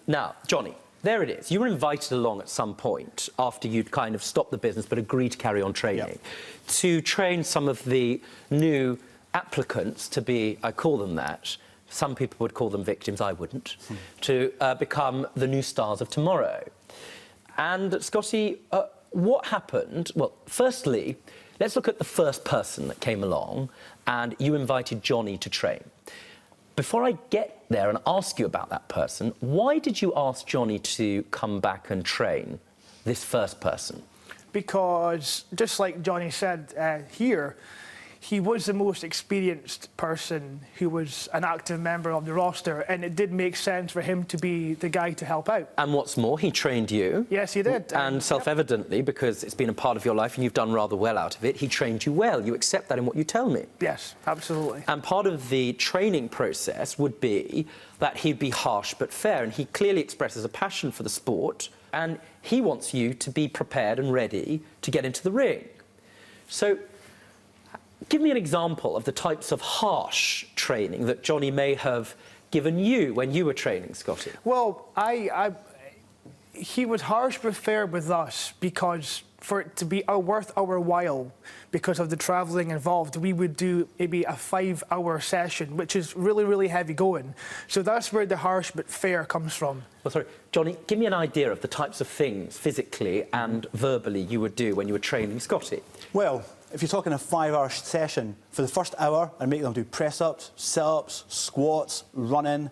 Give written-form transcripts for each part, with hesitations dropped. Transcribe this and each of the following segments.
Now, Johnny, there it is. You were invited along at some point after you'd kind of stopped the business but agreed to carry on training to train some of the new applicants to be, I call them that, some people would call them victims, I wouldn't, to become the new stars of tomorrow. And, Scotty, what happened? Well, firstly, let's look at the first person that came along and you invited Johnny to train. Before I get there and ask you about that person, why did you ask Johnny to come back and train this first person? Because, just like Johnny said here, he was the most experienced person who was an active member of the roster, and it did make sense for him to be the guy to help out. And what's more, he trained you. Yes, he did. And self-evidently, because it's been a part of your life and you've done rather well out of it, he trained you well. You accept that in what you tell me. Yes, absolutely. And part of the training process would be that he'd be harsh but fair, and he clearly expresses a passion for the sport, and he wants you to be prepared and ready to get into the ring. So, give me an example of the types of harsh training that Johnny may have given you when you were training, Scotty. Well, he was harsh but fair with us because for it to be worth our while, because of the travelling involved, we would do maybe a 5-hour session, which is really, really heavy going. So that's where the harsh but fair comes from. Well, sorry, Johnny, give me an idea of the types of things physically and verbally you would do when you were training Scotty. Well, if you're talking a 5-hour session, for the first hour, I'd make them do press-ups, sit-ups, squats, running,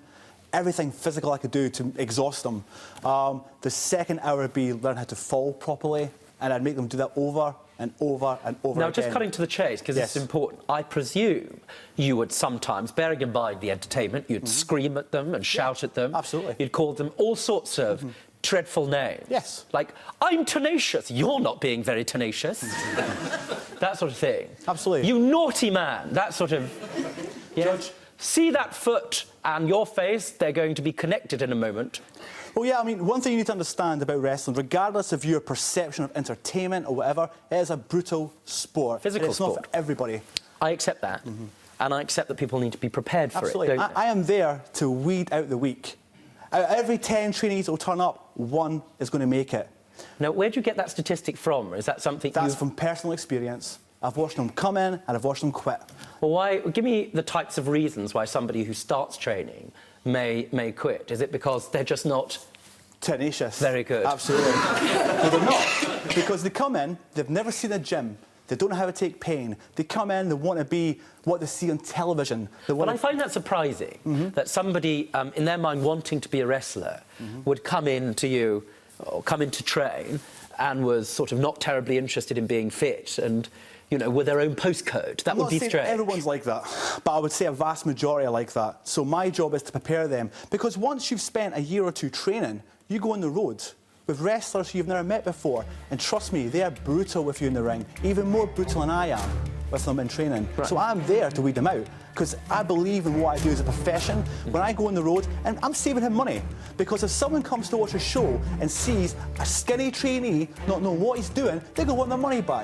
everything physical I could do to exhaust them. The second hour would be learn how to fall properly, and I'd make them do that over and over and over again. Now, just cutting to the chase, because it's important, I presume you would sometimes, bearing in mind the entertainment, you'd scream at them and shout at them. Absolutely. You'd call them all sorts of dreadful names. Yes. Like, I'm tenacious. You're not being very tenacious. That sort of thing. Absolutely. You naughty man. That sort of... Yeah. Judge. See that foot and your face, they're going to be connected in a moment. Well, yeah, I mean, one thing you need to understand about wrestling, regardless of your perception of entertainment or whatever, it is a brutal sport. Physical it's sport. Not for everybody. I accept that. And I accept that people need to be prepared for Absolutely. it, don't they? I am there to weed out the weak. Out of every 10 trainees that will turn up, 1 is going to make it. Now, where do you get that statistic from? Is that something That's from personal experience. I've watched them come in and I've watched them quit. Well, give me the types of reasons why somebody who starts training may quit. Is it because they're just not... Tenacious. Very good. Absolutely. No, they're not. Because they come in, they've never seen a gym. They don't know how to take pain. They come in, they want to be what they see on television. But I find that surprising, that somebody, in their mind, wanting to be a wrestler would come in to you, or come in to train, and was sort of not terribly interested in being fit and, you know, with their own postcode. That would be strange. Everyone's like that, but I would say a vast majority are like that. So my job is to prepare them, because once you've spent a year or 2 training, you go on the road with wrestlers who you've never met before, and trust me, they are brutal with you in the ring, even more brutal than I am with them in training. Right. So I'm there to weed them out, because I believe in what I do as a profession. When I go on the road, and I'm saving him money, because if someone comes to watch a show and sees a skinny trainee not know what he's doing, they're going to want their money back.